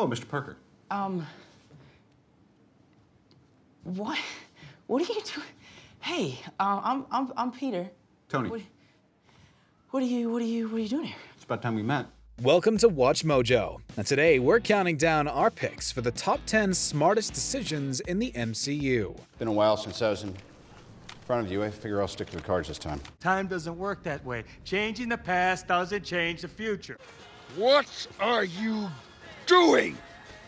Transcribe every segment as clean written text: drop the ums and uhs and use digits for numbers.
Oh, Mr. Parker. What? What are you doing? Hey, I'm Peter. Tony. What are you doing here? It's about time we met. Welcome to Watch Mojo, and today we're counting down our picks for the top 10 smartest decisions in the MCU. Been a while since I was in front of you. I figure I'll stick to the cards this time. Time doesn't work that way. Changing the past doesn't change the future. What are you doing?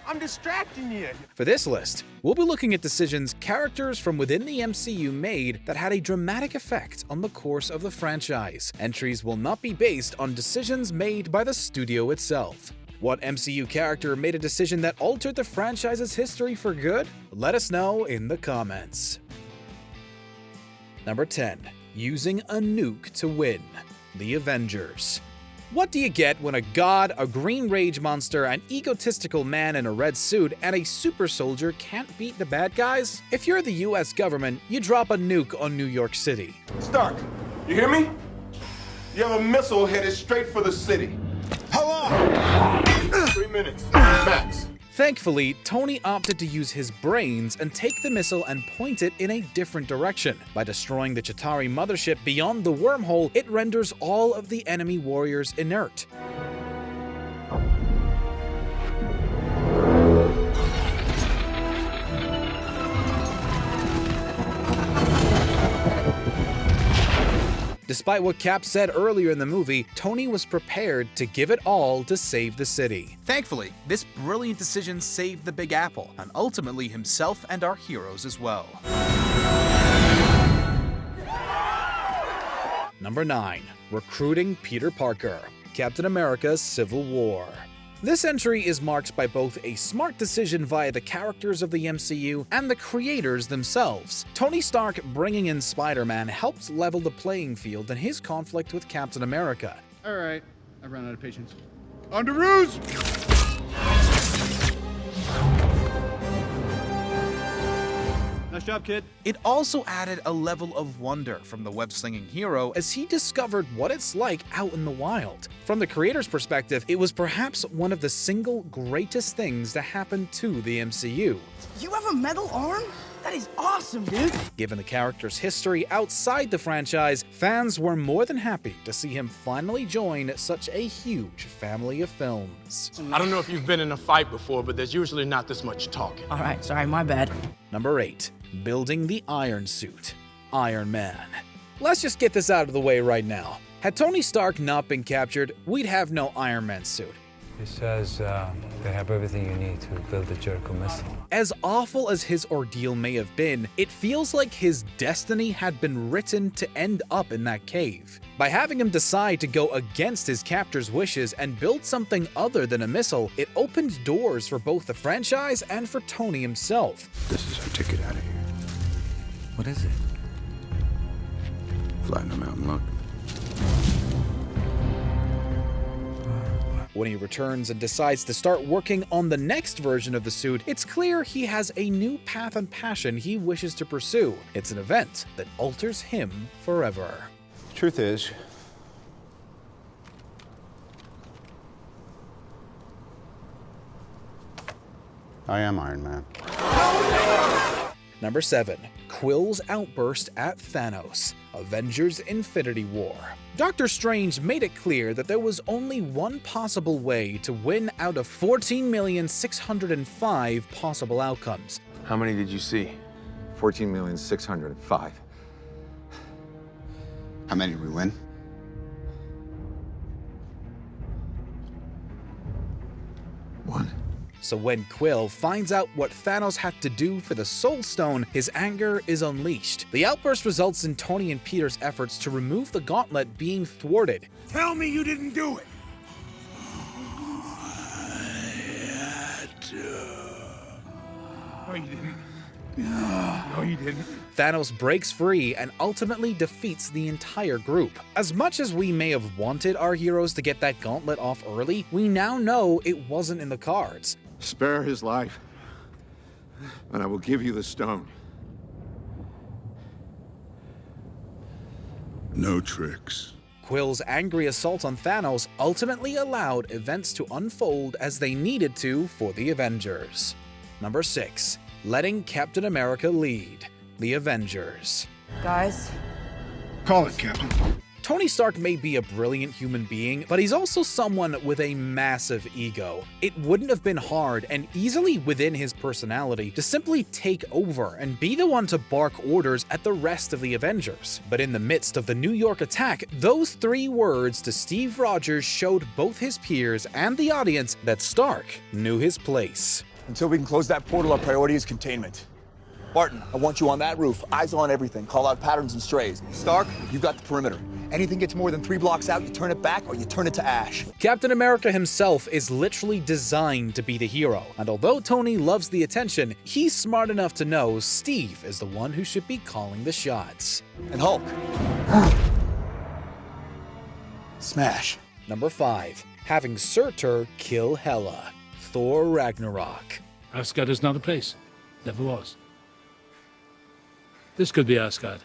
I'm distracting you. For this list, we'll be looking at decisions characters from within the MCU made that had a dramatic effect on the course of the franchise. Entries will not be based on decisions made by the studio itself. What MCU character made a decision that altered the franchise's history for good? Let us know in the comments. Number 10. Using a nuke to win. The Avengers. What do you get when a god, a green rage monster, an egotistical man in a red suit, and a super soldier can't beat the bad guys? If you're the US government, you drop a nuke on New York City. Stark, you hear me? You have a missile headed straight for the city. How long? 3 minutes, max. Thankfully, Tony opted to use his brains and take the missile and point it in a different direction. By destroying the Chitauri mothership beyond the wormhole, it renders all of the enemy warriors inert. Despite what Cap said earlier in the movie, Tony was prepared to give it all to save the city. Thankfully, this brilliant decision saved the Big Apple, and ultimately himself and our heroes as well. Number 9. Recruiting Peter Parker. Captain America's Civil War. This entry is marked by both a smart decision via the characters of the MCU and the creators themselves. Tony Stark bringing in Spider-Man helped level the playing field in his conflict with Captain America. All right, I've run out of patience. On to ruse! Nice job, kid. It also added a level of wonder from the web-slinging hero as he discovered what it's like out in the wild. From the creator's perspective, it was perhaps one of the single greatest things to happen to the MCU. You have a metal arm? That is awesome, dude. Given the character's history outside the franchise, fans were more than happy to see him finally join such a huge family of films. I don't know if you've been in a fight before, but there's usually not this much talking. All right, sorry, my bad. Number 8. Building the Iron Suit. Iron Man. Let's just get this out of the way right now. Had Tony Stark not been captured, we'd have no Iron Man suit. He says they have everything you need to build the Jericho missile. As awful as his ordeal may have been, it feels like his destiny had been written to end up in that cave. By having him decide to go against his captor's wishes and build something other than a missile, it opened doors for both the franchise and for Tony himself. This is our ticket out of here. What is it? Flatten them out and look. When he returns and decides to start working on the next version of the suit, it's clear he has a new path and passion he wishes to pursue. It's an event that alters him forever. Truth is, I am Iron Man. Number 7. Quill's outburst at Thanos. Avengers Infinity War. Doctor Strange made it clear that there was only one possible way to win out of 14,605 possible outcomes. How many did you see? 14,605,000. How many did we win? One. So when Quill finds out what Thanos had to do for the Soul Stone, his anger is unleashed. The outburst results in Tony and Peter's efforts to remove the gauntlet being thwarted. Tell me you didn't do it. No, you didn't. No, you didn't. Thanos breaks free and ultimately defeats the entire group. As much as we may have wanted our heroes to get that gauntlet off early, we now know it wasn't in the cards. Spare his life, and I will give you the stone. No tricks. Quill's angry assault on Thanos ultimately allowed events to unfold as they needed to for the Avengers. Number 6. Letting Captain America lead. The Avengers. Guys, Call it, Captain. Tony Stark may be a brilliant human being, but he's also someone with a massive ego. It wouldn't have been hard and easily within his personality to simply take over and be the one to bark orders at the rest of the Avengers. But in the midst of the New York attack, those 3 words to Steve Rogers showed both his peers and the audience that Stark knew his place. Until we can close that portal, our priority is containment. Barton, I want you on that roof, eyes on everything, call out patterns and strays. Stark, you got the perimeter. Anything gets more than 3 blocks out, you turn it back or you turn it to ash. Captain America himself is literally designed to be the hero, and although Tony loves the attention, he's smart enough to know Steve is the one who should be calling the shots. And Hulk. Smash. Number 5. Having Surtur kill Hela. Thor Ragnarok. Asgard is not a place. Never was. This could be Asgard.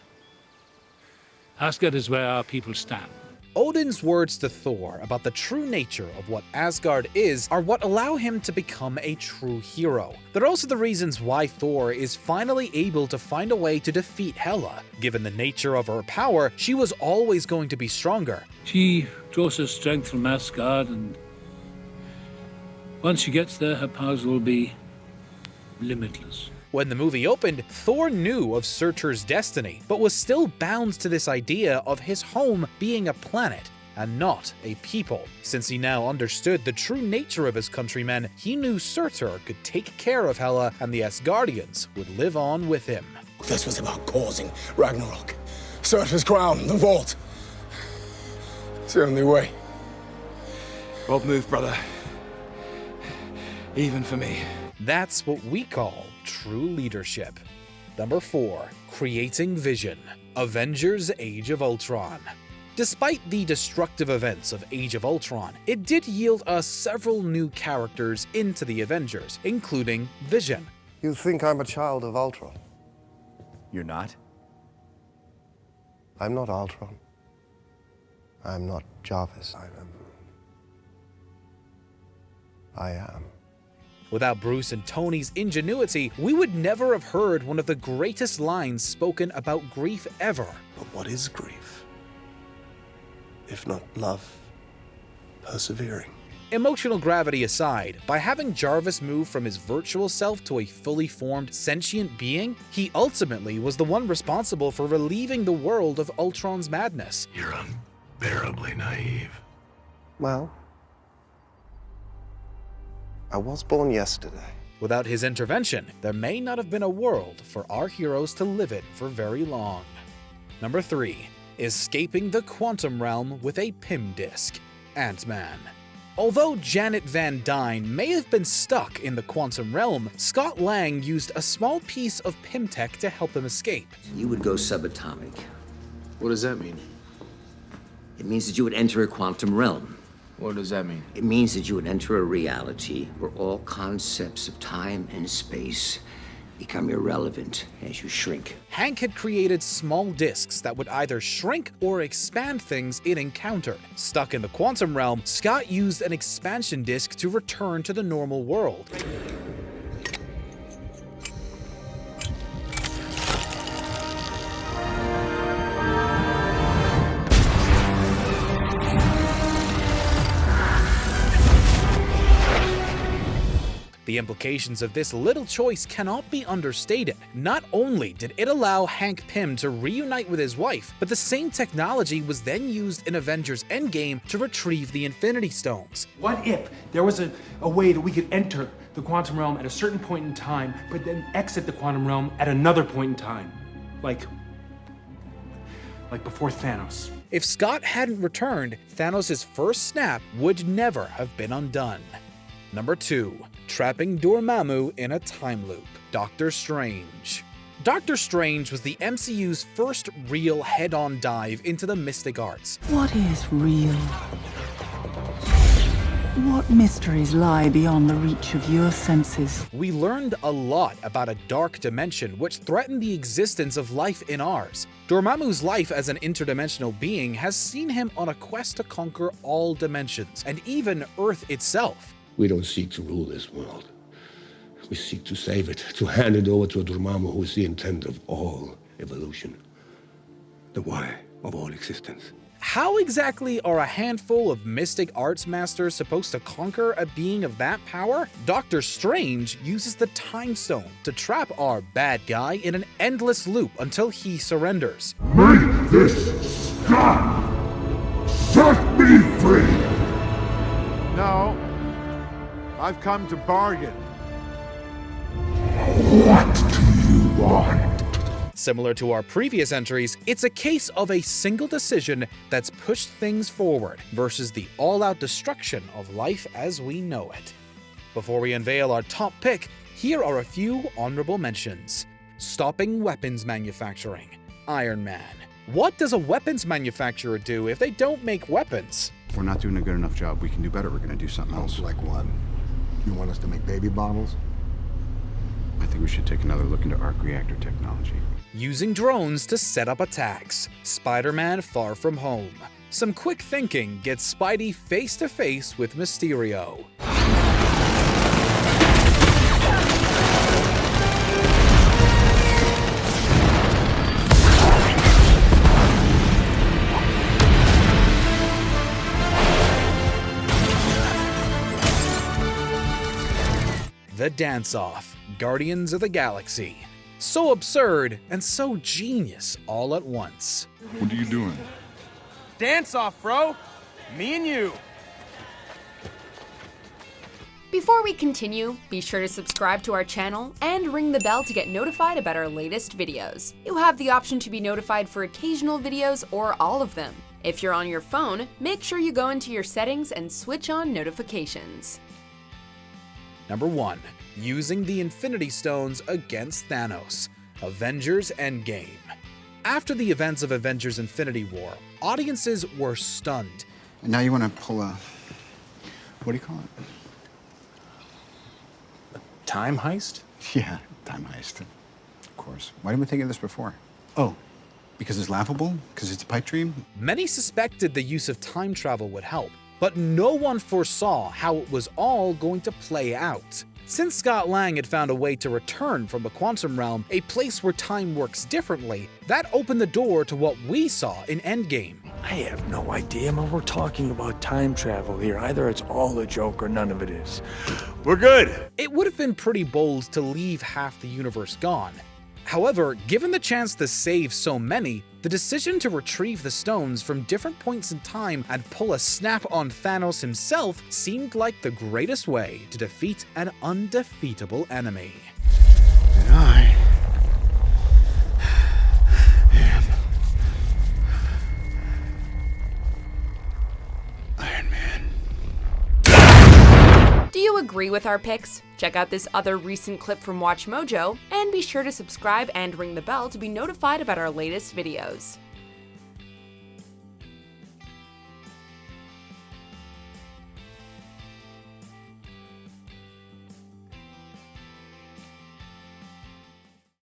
Asgard is where our people stand. Odin's words to Thor about the true nature of what Asgard is are what allow him to become a true hero. They're also the reasons why Thor is finally able to find a way to defeat Hela. Given the nature of her power, she was always going to be stronger. She draws her strength from Asgard, and once she gets there, her powers will be limitless. When the movie opened, Thor knew of Surtur's destiny, but was still bound to this idea of his home being a planet and not a people. Since he now understood the true nature of his countrymen, he knew Surtur could take care of Hela and the Asgardians would live on with him. This was about causing Ragnarok. Surtur's crown, the vault. It's the only way. Well moved, brother. Even for me. That's what we call true leadership. Number 4. Creating vision. Avengers Age of Ultron. Despite the destructive events of Age of Ultron, it did yield us several new characters into the Avengers, including Vision. You think I'm a child of Ultron? You're not? I'm not Ultron. I'm not Jarvis. I am. Without Bruce and Tony's ingenuity, we would never have heard one of the greatest lines spoken about grief ever. But what is grief? If not love, persevering. Emotional gravity aside, by having Jarvis move from his virtual self to a fully formed sentient being, he ultimately was the one responsible for relieving the world of Ultron's madness. You're unbearably naive. Well, I was born yesterday. Without his intervention, there may not have been a world for our heroes to live in for very long. Number 3. Escaping the quantum realm with a PIM disc. Ant-Man. Although Janet Van Dyne may have been stuck in the quantum realm, Scott Lang used a small piece of PIM tech to help him escape. You would go subatomic. What does that mean? It means that you would enter a quantum realm. What does that mean? It means that you would enter a reality where all concepts of time and space become irrelevant as you shrink. Hank had created small discs that would either shrink or expand things it encountered. Stuck in the quantum realm, Scott used an expansion disc to return to the normal world. The implications of this little choice cannot be understated. Not only did it allow Hank Pym to reunite with his wife, but the same technology was then used in Avengers Endgame to retrieve the Infinity Stones. What if there was a way that we could enter the quantum realm at a certain point in time, but then exit the quantum realm at another point in time? Like before Thanos. If Scott hadn't returned, Thanos' first snap would never have been undone. Number 2. Trapping Dormammu in a time loop. Doctor Strange. Doctor Strange was the MCU's first real head-on dive into the mystic arts. What is real? What mysteries lie beyond the reach of your senses? We learned a lot about a dark dimension which threatened the existence of life in ours. Dormammu's life as an interdimensional being has seen him on a quest to conquer all dimensions, and even Earth itself. We don't seek to rule this world. We seek to save it, to hand it over to a Dormammu who is the intent of all evolution. The why of all existence. How exactly are a handful of mystic arts masters supposed to conquer a being of that power? Doctor Strange uses the Time Stone to trap our bad guy in an endless loop until he surrenders. Make this stop! Set me free! No. I've come to bargain. What do you want? Similar to our previous entries, it's a case of a single decision that's pushed things forward versus the all-out destruction of life as we know it. Before we unveil our top pick, here are a few honorable mentions. Stopping weapons manufacturing. Iron Man. What does a weapons manufacturer do if they don't make weapons? We're not doing a good enough job. We can do better. We're going to do something else. Like what? You want us to make baby bottles? I think we should take another look into arc reactor technology. Using drones to set up attacks. Spider-Man Far From Home. Some quick thinking gets Spidey face to face with Mysterio. The Dance-Off. Guardians of the Galaxy. So absurd and so genius all at once. What are you doing? Dance off, bro. Me and you. Before we continue, be sure to subscribe to our channel and ring the bell to get notified about our latest videos. You have the option to be notified for occasional videos or all of them. If you're on your phone, make sure you go into your settings and switch on notifications. Number 1. Using the Infinity Stones against Thanos. Avengers Endgame. After the events of Avengers Infinity War, audiences were stunned. And now you want to pull a... what do you call it? A time heist? Yeah, time heist. Of course. Why didn't we think of this before? Oh, because it's laughable? Because it's a pipe dream? Many suspected the use of time travel would help, but no one foresaw how it was all going to play out. Since Scott Lang had found a way to return from the quantum realm, a place where time works differently, that opened the door to what we saw in Endgame. I have no idea, man. We're talking about time travel here. Either it's all a joke or none of it is. We're good. It would have been pretty bold to leave half the universe gone. However, given the chance to save so many, the decision to retrieve the stones from different points in time and pull a snap on Thanos himself seemed like the greatest way to defeat an undefeatable enemy. And I am Iron Man. Do you agree with our picks? Check out this other recent clip from WatchMojo, and be sure to subscribe and ring the bell to be notified about our latest videos.